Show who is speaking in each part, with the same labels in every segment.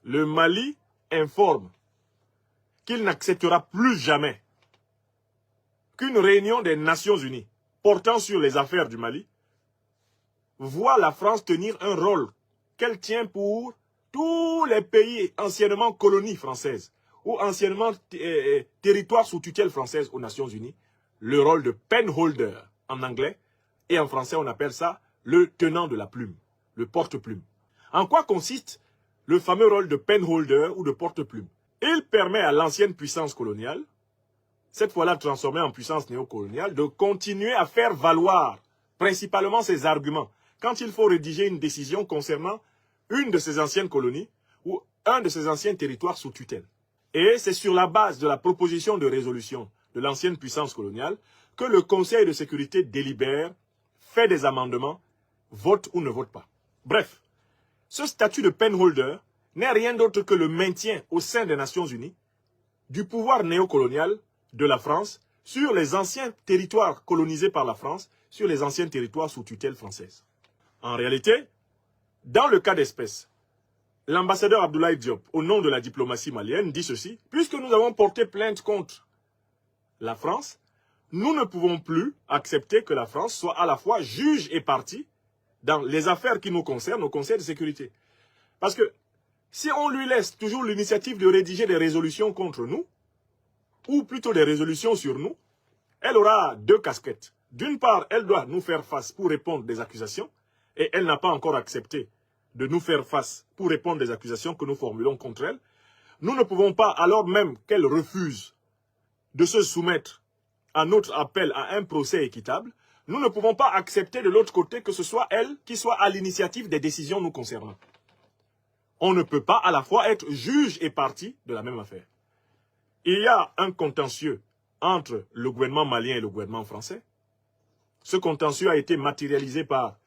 Speaker 1: le Mali informe qu'il n'acceptera plus jamais qu'une réunion des Nations Unies portant sur les affaires du Mali voit la France tenir un rôle qu'elle tient pour tous les pays anciennement colonies françaises ou anciennement territoires sous tutelle française aux Nations Unies, le rôle de penholder en anglais, et en français on appelle ça le tenant de la plume, le porte-plume. En quoi consiste le fameux rôle de penholder ou de porte-plume? Il permet à l'ancienne puissance coloniale, cette fois-là transformée en puissance néocoloniale, de continuer à faire valoir principalement ses arguments quand il faut rédiger une décision concernant une de ses anciennes colonies ou un de ses anciens territoires sous tutelle. Et c'est sur la base de la proposition de résolution de l'ancienne puissance coloniale que le Conseil de sécurité délibère, fait des amendements, vote ou ne vote pas. Bref, ce statut de penholder n'est rien d'autre que le maintien au sein des Nations Unies du pouvoir néocolonial de la France sur les anciens territoires colonisés par la France, sur les anciens territoires sous tutelle française. En réalité, dans le cas d'espèce, l'ambassadeur Abdoulaye Diop, au nom de la diplomatie malienne, dit ceci: puisque nous avons porté plainte contre la France, nous ne pouvons plus accepter que la France soit à la fois juge et partie dans les affaires qui nous concernent au Conseil de sécurité. Parce que si on lui laisse toujours l'initiative de rédiger des résolutions contre nous, ou plutôt des résolutions sur nous, elle aura deux casquettes. D'une part, elle doit nous faire face pour répondre des accusations, et elle n'a pas encore accepté de nous faire face pour répondre des accusations que nous formulons contre elle. Nous ne pouvons pas, alors même qu'elle refuse de se soumettre à notre appel à un procès équitable, nous ne pouvons pas accepter de l'autre côté que ce soit elle qui soit à l'initiative des décisions nous concernant. On ne peut pas à la fois être juge et partie de la même affaire. Il y a un contentieux entre le gouvernement malien et le gouvernement français. Ce contentieux a été matérialisé par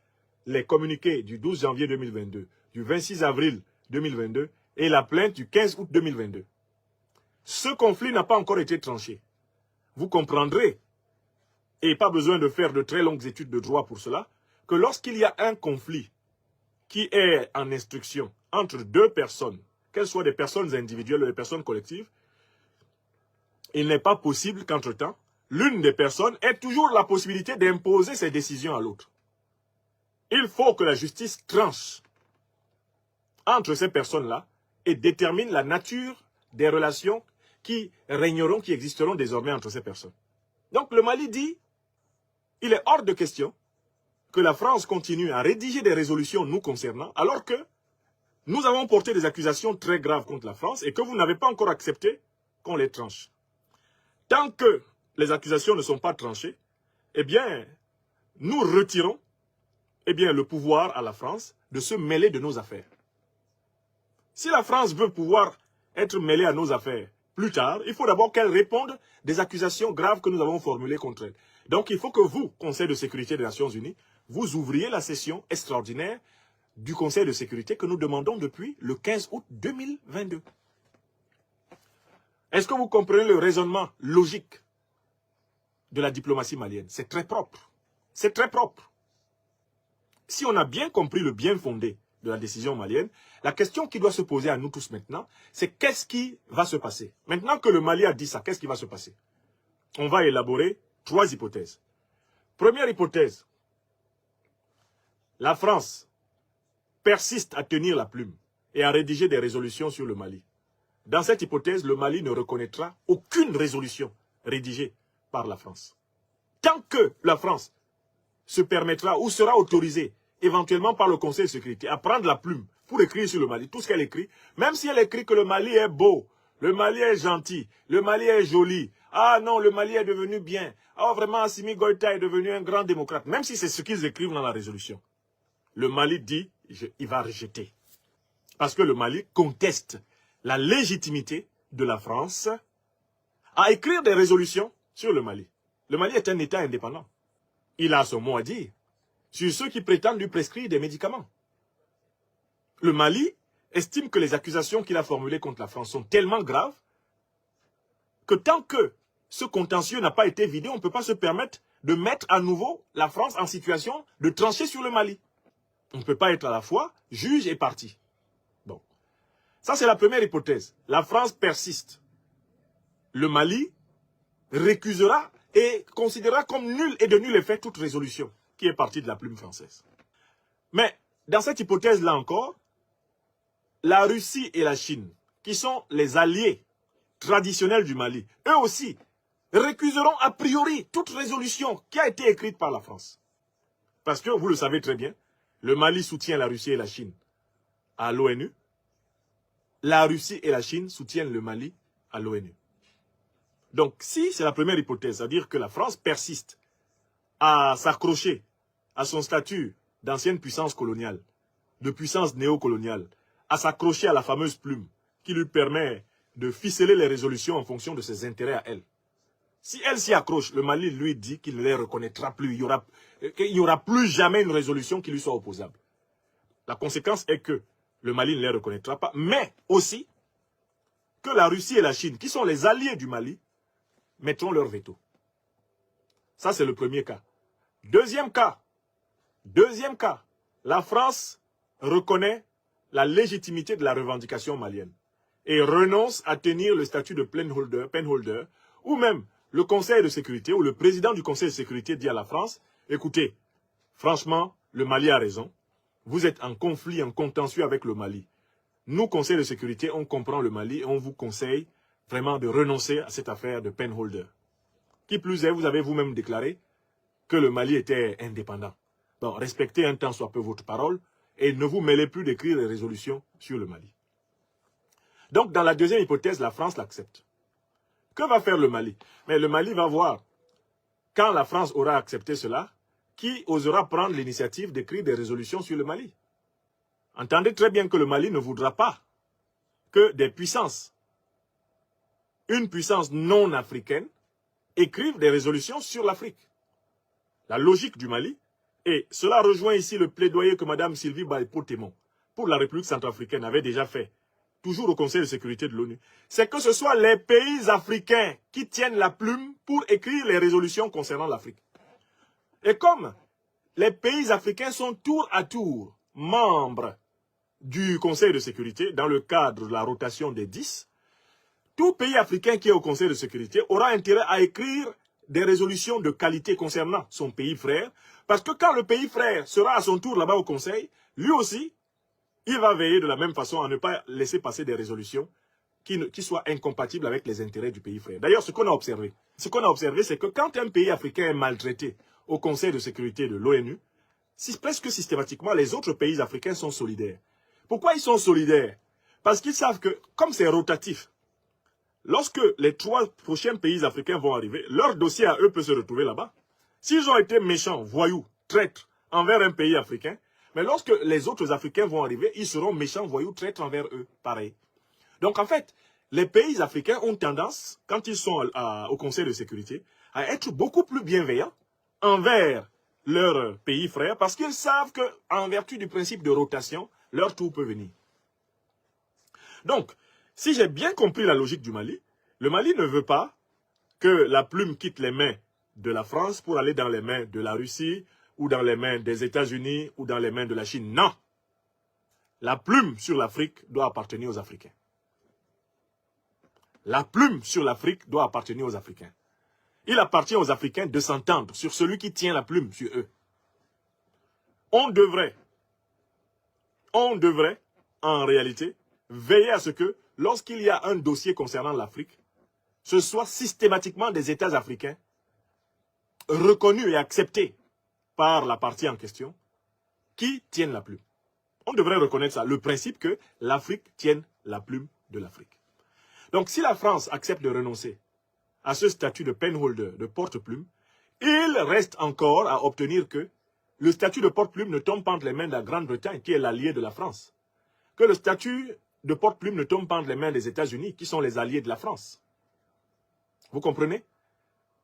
Speaker 1: les communiqués du 12 janvier 2022, du 26 avril 2022 et la plainte du 15 août 2022. Ce conflit n'a pas encore été tranché. Vous comprendrez, et pas besoin de faire de très longues études de droit pour cela, que lorsqu'il y a un conflit qui est en instruction entre deux personnes, qu'elles soient des personnes individuelles ou des personnes collectives, il n'est pas possible qu'entre-temps, l'une des personnes ait toujours la possibilité d'imposer ses décisions à l'autre. Il faut que la justice tranche entre ces personnes-là et détermine la nature des relations qui régneront, qui existeront désormais entre ces personnes. Donc le Mali dit, il est hors de question que la France continue à rédiger des résolutions nous concernant, alors que nous avons porté des accusations très graves contre la France et que vous n'avez pas encore accepté qu'on les tranche. Tant que les accusations ne sont pas tranchées, eh bien, nous retirons le pouvoir à la France de se mêler de nos affaires. Si la France veut pouvoir être mêlée à nos affaires plus tard, il faut d'abord qu'elle réponde des accusations graves que nous avons formulées contre elle. Donc il faut que vous, Conseil de sécurité des Nations Unies, vous ouvriez la session extraordinaire du Conseil de sécurité que nous demandons depuis le 15 août 2022. Est-ce que vous comprenez le raisonnement logique de la diplomatie malienne? C'est très propre. C'est très propre. Si on a bien compris le bien fondé de la décision malienne, la question qui doit se poser à nous tous maintenant, c'est qu'est-ce qui va se passer? Maintenant que le Mali a dit ça, qu'est-ce qui va se passer? On va élaborer 3 hypothèses. Première hypothèse, la France persiste à tenir la plume et à rédiger des résolutions sur le Mali. Dans cette hypothèse, le Mali ne reconnaîtra aucune résolution rédigée par la France. Tant que la France se permettra ou sera autorisée éventuellement par le Conseil de sécurité à prendre la plume pour écrire sur le Mali, tout ce qu'elle écrit, même si elle écrit que le Mali est beau, le Mali est gentil, le Mali est joli, ah non, le Mali est devenu bien, ah vraiment Assimi Goïta est devenu un grand démocrate, même si c'est ce qu'ils écrivent dans la résolution. Le Mali dit, il va rejeter. Parce que le Mali conteste la légitimité de la France à écrire des résolutions sur le Mali. Le Mali est un État indépendant. Il a son mot à dire sur ceux qui prétendent lui prescrire des médicaments. Le Mali estime que les accusations qu'il a formulées contre la France sont tellement graves que tant que ce contentieux n'a pas été vidé, on ne peut pas se permettre de mettre à nouveau la France en situation de trancher sur le Mali. On ne peut pas être à la fois juge et partie. Bon. Ça, c'est la première hypothèse. La France persiste. Le Mali récusera et considérera comme nulle et de nul effet toute résolution qui est partie de la plume française. Mais dans cette hypothèse-là encore, la Russie et la Chine, qui sont les alliés traditionnels du Mali, eux aussi récuseront a priori toute résolution qui a été écrite par la France. Parce que, vous le savez très bien, le Mali soutient la Russie et la Chine à l'ONU. La Russie et la Chine soutiennent le Mali à l'ONU. Donc, si c'est la première hypothèse, c'est-à-dire que la France persiste à s'accrocher à son statut d'ancienne puissance coloniale, de puissance néocoloniale, à s'accrocher à la fameuse plume qui lui permet de ficeler les résolutions en fonction de ses intérêts à elle. Si elle s'y accroche, le Mali lui dit qu'il ne les reconnaîtra plus. Il n'y aura plus jamais une résolution qui lui soit opposable. La conséquence est que le Mali ne les reconnaîtra pas, mais aussi que la Russie et la Chine, qui sont les alliés du Mali, mettront leur veto. Ça, c'est le premier cas. Deuxième cas, la France reconnaît la légitimité de la revendication malienne et renonce à tenir le statut de penholder, ou même le Conseil de sécurité ou le président du Conseil de sécurité dit à la France, écoutez, franchement, le Mali a raison, vous êtes en conflit, en contentieux avec le Mali. Nous, Conseil de sécurité, on comprend le Mali et on vous conseille vraiment de renoncer à cette affaire de penholder. Qui plus est, vous avez vous-même déclaré que le Mali était indépendant. Donc, respectez un tant soit peu votre parole et ne vous mêlez plus d'écrire des résolutions sur le Mali. Donc, dans la deuxième hypothèse, la France l'accepte. Que va faire le Mali? Mais le Mali va voir, quand la France aura accepté cela, qui osera prendre l'initiative d'écrire des résolutions sur le Mali. Entendez très bien que le Mali ne voudra pas que des puissances, une puissance non africaine, écrivent des résolutions sur l'Afrique. La logique du Mali, et cela rejoint ici le plaidoyer que Mme Sylvie Baïpo-Témon pour la République centrafricaine avait déjà fait, toujours au Conseil de sécurité de l'ONU, c'est que ce soit les pays africains qui tiennent la plume pour écrire les résolutions concernant l'Afrique. Et comme les pays africains sont tour à tour membres du Conseil de sécurité, dans le cadre de la rotation des 10, tout pays africain qui est au Conseil de sécurité aura intérêt à écrire des résolutions de qualité concernant son pays frère, parce que quand le pays frère sera à son tour là-bas au Conseil, lui aussi, il va veiller de la même façon à ne pas laisser passer des résolutions qui soient incompatibles avec les intérêts du pays frère. D'ailleurs, ce qu'on a observé, c'est que quand un pays africain est maltraité au Conseil de sécurité de l'ONU, presque systématiquement, les autres pays africains sont solidaires. Pourquoi ils sont solidaires? Parce qu'ils savent que, comme c'est rotatif, lorsque les 3 prochains pays africains vont arriver, leur dossier à eux peut se retrouver là-bas. S'ils ont été méchants, voyous, traîtres envers un pays africain, mais lorsque les autres Africains vont arriver, ils seront méchants, voyous, traîtres envers eux, pareil. Donc en fait, les pays africains ont tendance, quand ils sont au Conseil de sécurité, à être beaucoup plus bienveillants envers leurs pays frères, parce qu'ils savent qu'en vertu du principe de rotation, leur tour peut venir. Donc, si j'ai bien compris la logique du Mali, le Mali ne veut pas que la plume quitte les mains de la France pour aller dans les mains de la Russie, ou dans les mains des États-Unis, ou dans les mains de la Chine. Non! La plume sur l'Afrique doit appartenir aux Africains. La plume sur l'Afrique doit appartenir aux Africains. Il appartient aux Africains de s'entendre sur celui qui tient la plume sur eux. On devrait, en réalité, veiller à ce que, lorsqu'il y a un dossier concernant l'Afrique, ce soit systématiquement des États africains reconnus et acceptés par la partie en question qui tiennent la plume. On devrait reconnaître ça, le principe que l'Afrique tienne la plume de l'Afrique. Donc si la France accepte de renoncer à ce statut de penholder, de porte-plume, il reste encore à obtenir que le statut de porte-plume ne tombe pas entre les mains de la Grande-Bretagne, qui est l'allié de la France. Que le statut de porte-plume ne tombe pas entre les mains des États-Unis, qui sont les alliés de la France. Vous comprenez?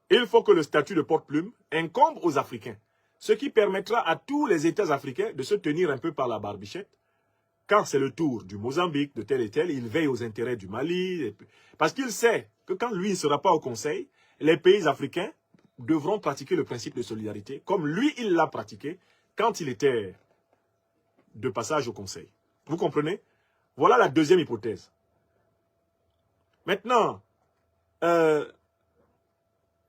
Speaker 1: Il faut que le statut de porte-plume incombe aux Africains, ce qui permettra à tous les États africains de se tenir un peu par la barbichette. Quand c'est le tour du Mozambique, de tel et tel, il veille aux intérêts du Mali. Parce qu'il sait que quand lui ne sera pas au Conseil, les pays africains devront pratiquer le principe de solidarité, comme lui, il l'a pratiqué quand il était de passage au Conseil. Vous comprenez? Voilà la deuxième hypothèse. Maintenant,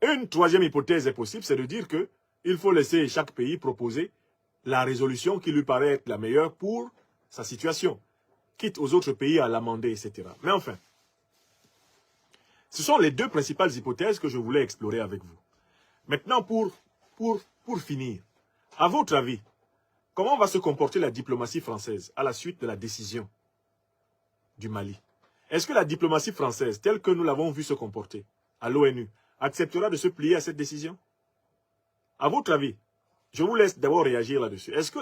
Speaker 1: une troisième hypothèse est possible, c'est de dire qu'il faut laisser chaque pays proposer la résolution qui lui paraît être la meilleure pour sa situation, quitte aux autres pays à l'amender, etc. Mais enfin, ce sont les deux principales hypothèses que je voulais explorer avec vous. Maintenant, pour finir, à votre avis, comment va se comporter la diplomatie française à la suite de la décision du Mali? Est-ce que la diplomatie française, telle que nous l'avons vu se comporter à l'ONU, acceptera de se plier à cette décision? À votre avis, je vous laisse d'abord réagir là-dessus. Est-ce que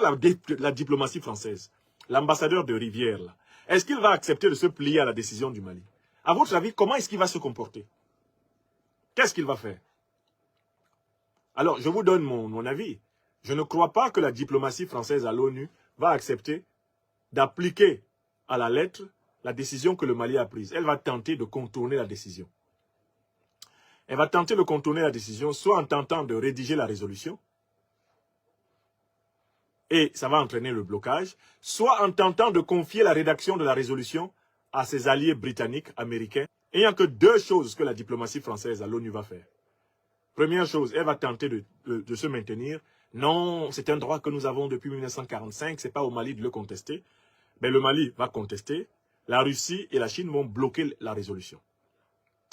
Speaker 1: la diplomatie française, l'ambassadeur de Rivière, est-ce qu'il va accepter de se plier à la décision du Mali? À votre avis, comment est-ce qu'il va se comporter? Qu'est-ce qu'il va faire? Alors, je vous donne mon avis. Je ne crois pas que la diplomatie française à l'ONU va accepter d'appliquer à la lettre la décision que le Mali a prise. Elle va tenter de contourner la décision. Elle va tenter de contourner la décision, soit en tentant de rédiger la résolution, et ça va entraîner le blocage, soit en tentant de confier la rédaction de la résolution à ses alliés britanniques, américains. Il n'y a que deux choses que la diplomatie française à l'ONU va faire. Première chose, elle va tenter de se maintenir. Non, c'est un droit que nous avons depuis 1945, ce n'est pas au Mali de le contester. Mais le Mali va contester, la Russie et la Chine vont bloquer la résolution.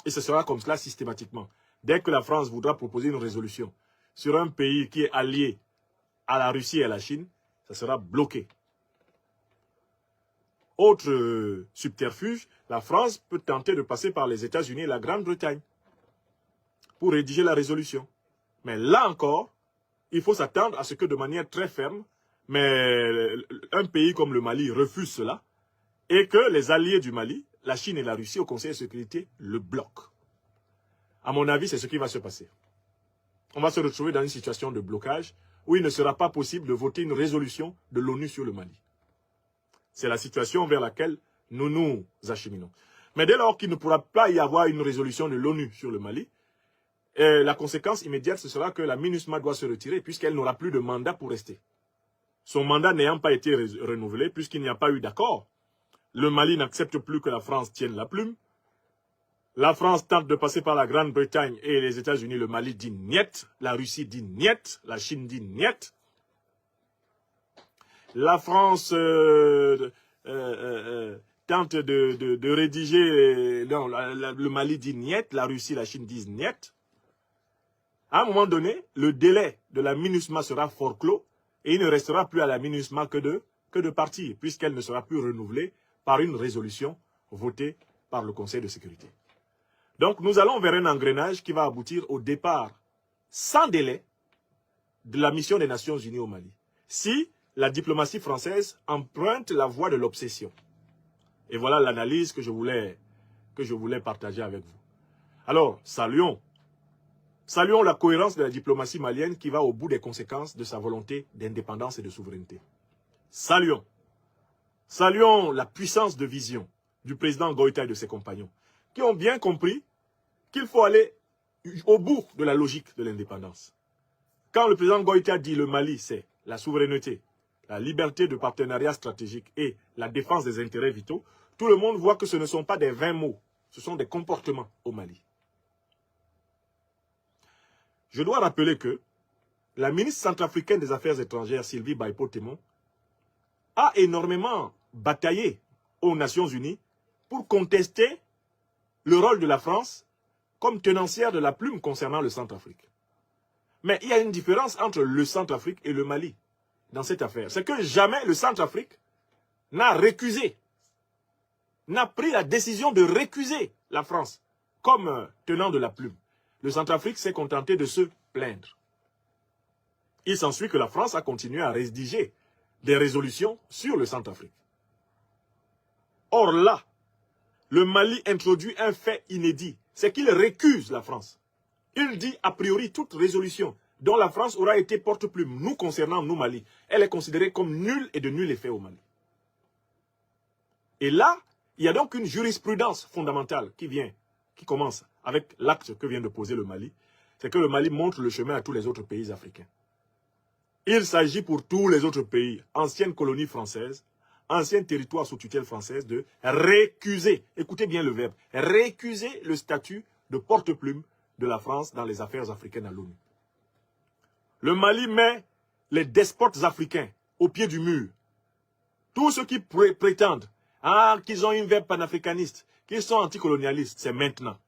Speaker 1: Et ce sera comme cela systématiquement. Dès que la France voudra proposer une résolution sur un pays qui est allié à la Russie et à la Chine, ça sera bloqué. Autre subterfuge, la France peut tenter de passer par les États-Unis et la Grande-Bretagne pour rédiger la résolution. Mais là encore, il faut s'attendre à ce que de manière très ferme, mais un pays comme le Mali refuse cela, et que les alliés du Mali, la Chine et la Russie au Conseil de sécurité, le bloquent. À mon avis, c'est ce qui va se passer. On va se retrouver dans une situation de blocage où il ne sera pas possible de voter une résolution de l'ONU sur le Mali. C'est la situation vers laquelle nous nous acheminons. Mais dès lors qu'il ne pourra pas y avoir une résolution de l'ONU sur le Mali, la conséquence immédiate, ce sera que la MINUSMA doit se retirer puisqu'elle n'aura plus de mandat pour rester. Son mandat n'ayant pas été renouvelé puisqu'il n'y a pas eu d'accord. Le Mali n'accepte plus que la France tienne la plume. La France tente de passer par la Grande-Bretagne et les États-Unis. Le Mali dit niet. La Russie dit niet. La Chine dit niet. La France tente de rédiger. Non, le Mali dit niet. La Russie et la Chine disent niet. À un moment donné, le délai de la MINUSMA sera forclos et il ne restera plus à la MINUSMA que de partir, puisqu'elle ne sera plus renouvelée par une résolution votée par le Conseil de sécurité. Donc nous allons vers un engrenage qui va aboutir au départ sans délai de la mission des Nations Unies au Mali. Si la diplomatie française emprunte la voie de l'obsession. Et voilà l'analyse que je voulais partager avec vous. Alors, saluons la cohérence de la diplomatie malienne qui va au bout des conséquences de sa volonté d'indépendance et de souveraineté. Saluons la puissance de vision du président Goïta et de ses compagnons, qui ont bien compris qu'il faut aller au bout de la logique de l'indépendance. Quand le président Goïta dit le Mali, c'est la souveraineté, la liberté de partenariat stratégique et la défense des intérêts vitaux, tout le monde voit que ce ne sont pas des vains mots, ce sont des comportements au Mali. Je dois rappeler que la ministre centrafricaine des Affaires étrangères, Sylvie Baipo-Témon, a énormément bataillé aux Nations Unies pour contester le rôle de la France comme tenancière de la plume concernant le Centrafrique. Mais il y a une différence entre le Centrafrique et le Mali dans cette affaire. C'est que jamais le Centrafrique n'a récusé, n'a pris la décision de récuser la France comme tenant de la plume. Le Centrafrique s'est contenté de se plaindre. Il s'ensuit que la France a continué à rédiger des résolutions sur le Centrafrique. Or là, le Mali introduit un fait inédit, c'est qu'il récuse la France. Il dit a priori toute résolution dont la France aura été porte-plume, nous concernant nous Mali, elle est considérée comme nulle et de nul effet au Mali. Et là, il y a donc une jurisprudence fondamentale qui commence avec l'acte que vient de poser le Mali, c'est que le Mali montre le chemin à tous les autres pays africains. Il s'agit pour tous les autres pays, anciennes colonies françaises, ancien territoire sous tutelle française, de récuser, écoutez bien le verbe, récuser le statut de porte-plume de la France dans les affaires africaines à l'ONU. Le Mali met les despotes africains au pied du mur. Tous ceux qui prétendent qu'ils ont une verbe panafricaniste, qu'ils sont anticolonialistes, c'est maintenant.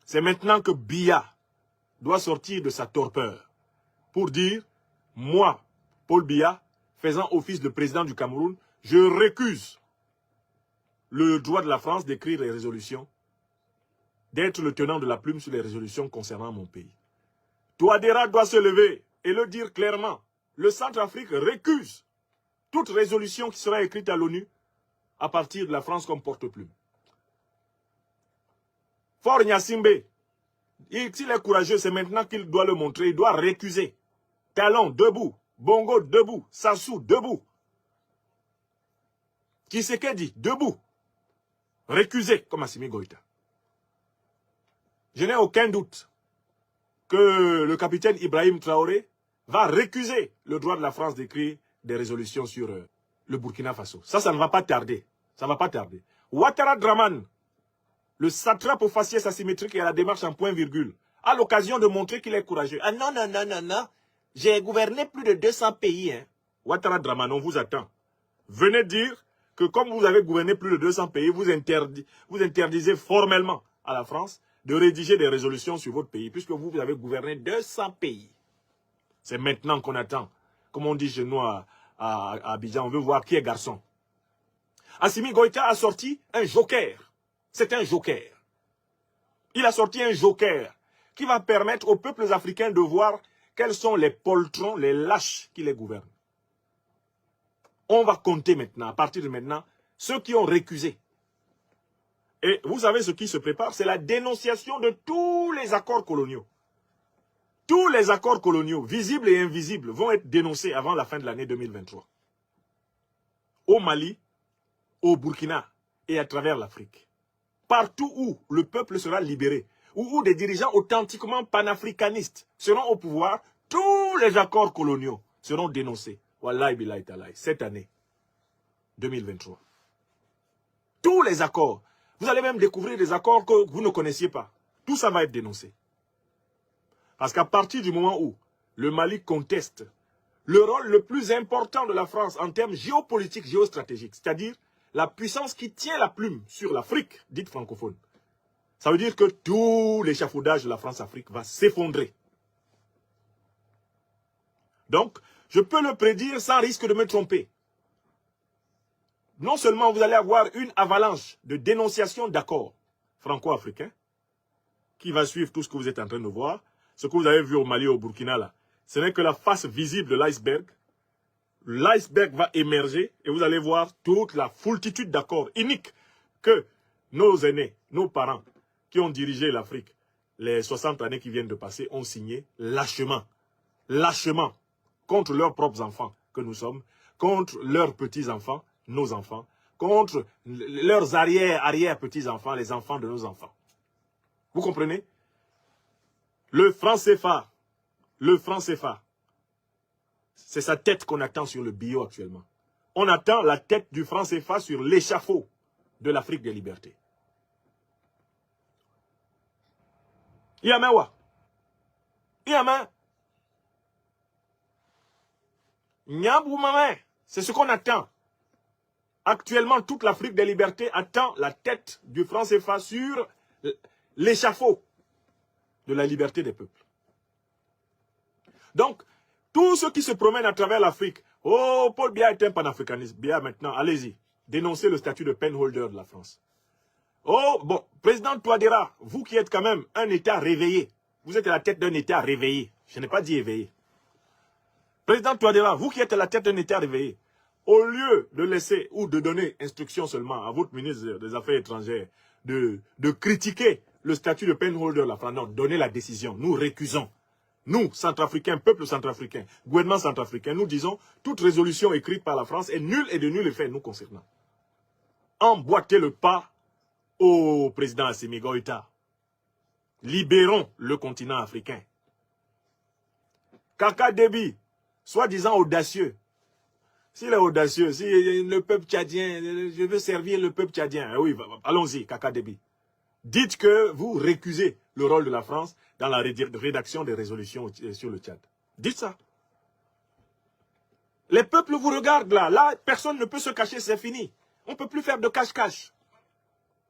Speaker 1: C'est maintenant que Biya doit sortir de sa torpeur pour dire, moi, Paul Biya, faisant office de président du Cameroun, je récuse le droit de la France d'écrire les résolutions, d'être le tenant de la plume sur les résolutions concernant mon pays. Touadéra doit se lever et le dire clairement. Le Centrafrique récuse toute résolution qui sera écrite à l'ONU à partir de la France comme porte-plume. Fort Nyasimbe, s'il est courageux, c'est maintenant qu'il doit le montrer. Il doit récuser. Talon, debout. Bongo, debout. Sassou, debout. Tshisekedi, debout. Récuser, comme Assimi Goïta. Je n'ai aucun doute que le capitaine Ibrahim Traoré va récuser le droit de la France d'écrire des résolutions sur le Burkina Faso. Ça ne va pas tarder. Ça ne va pas tarder. Ouattara Draman, le satrape au faciès asymétrique et à la démarche en point-virgule, a l'occasion de montrer qu'il est courageux. Ah non, non, non, non, non. J'ai gouverné plus de 200 pays. Hein. Ouattara Draman, on vous attend. Venez dire que comme vous avez gouverné plus de 200 pays, vous interdisez formellement à la France de rédiger des résolutions sur votre pays, puisque vous avez gouverné 200 pays. C'est maintenant qu'on attend. Comme on dit chez nous à Abidjan, on veut voir qui est garçon. Assimi Goïta a sorti un joker. C'est un joker. Il a sorti un joker qui va permettre aux peuples africains de voir quels sont les poltrons, les lâches qui les gouvernent. On va compter maintenant, à partir de maintenant, ceux qui ont récusé. Et vous savez ce qui se prépare, c'est la dénonciation de tous les accords coloniaux. Tous les accords coloniaux, visibles et invisibles, vont être dénoncés avant la fin de l'année 2023. Au Mali, au Burkina et à travers l'Afrique. Partout où le peuple sera libéré, où des dirigeants authentiquement panafricanistes seront au pouvoir, tous les accords coloniaux seront dénoncés. Wallahi billahi talahi, cette année 2023. Tous les accords. Vous allez même découvrir des accords que vous ne connaissiez pas. Tout ça va être dénoncé. Parce qu'à partir du moment où le Mali conteste le rôle le plus important de la France en termes géopolitiques, géostratégiques, c'est-à-dire la puissance qui tient la plume sur l'Afrique, dite francophone, ça veut dire que tout l'échafaudage de la France-Afrique va s'effondrer. Donc, je peux le prédire sans risque de me tromper. Non seulement vous allez avoir une avalanche de dénonciation d'accords franco-africains, qui va suivre tout ce que vous êtes en train de voir, ce que vous avez vu au Mali et au Burkina là, ce n'est que la face visible de l'iceberg. L'iceberg va émerger et vous allez voir toute la foultitude d'accords uniques que nos aînés, nos parents, qui ont dirigé l'Afrique les 60 années qui viennent de passer, ont signé lâchement. Lâchement. Contre leurs propres enfants que nous sommes, contre leurs petits-enfants, nos enfants, contre leurs arrière-petits-enfants, les enfants de nos enfants. Vous comprenez? Le franc CFA, c'est sa tête qu'on attend sur le bio actuellement. On attend la tête du franc CFA sur l'échafaud de l'Afrique des libertés. Yamawa. C'est ce qu'on attend. Actuellement, toute l'Afrique des libertés attend la tête du franc CFA sur l'échafaud de la liberté des peuples. Donc, tous ceux qui se promènent à travers l'Afrique, oh, Paul Biya est un panafricaniste. Biya, maintenant, allez-y, dénoncez le statut de penholder de la France. Oh, bon, président Touadéra, vous qui êtes quand même un État réveillé, vous êtes à la tête d'un État réveillé, je n'ai pas dit éveillé. Président Touadéra, vous qui êtes à la tête d'un État réveillé, au lieu de laisser ou de donner instruction seulement à votre ministre des Affaires étrangères de critiquer le statut de penholder de la France, non, donnez la décision, nous récusons. Nous, centrafricains, peuple centrafricain, gouvernement centrafricain, nous disons, toute résolution écrite par la France est nulle et de nul effet nous concernant. Emboîtez le pas au président Assimi Goïta. Libérons le continent africain. Kaka Déby, soi-disant audacieux, S'il est audacieux, si le peuple tchadien, je veux servir le peuple tchadien. Oui, allons-y, Kaka Déby. Dites que vous récusez le rôle de la France dans la rédaction des résolutions sur le Tchad. Dites ça. Les peuples vous regardent là. Là, personne ne peut se cacher, c'est fini. On ne peut plus faire de cache-cache.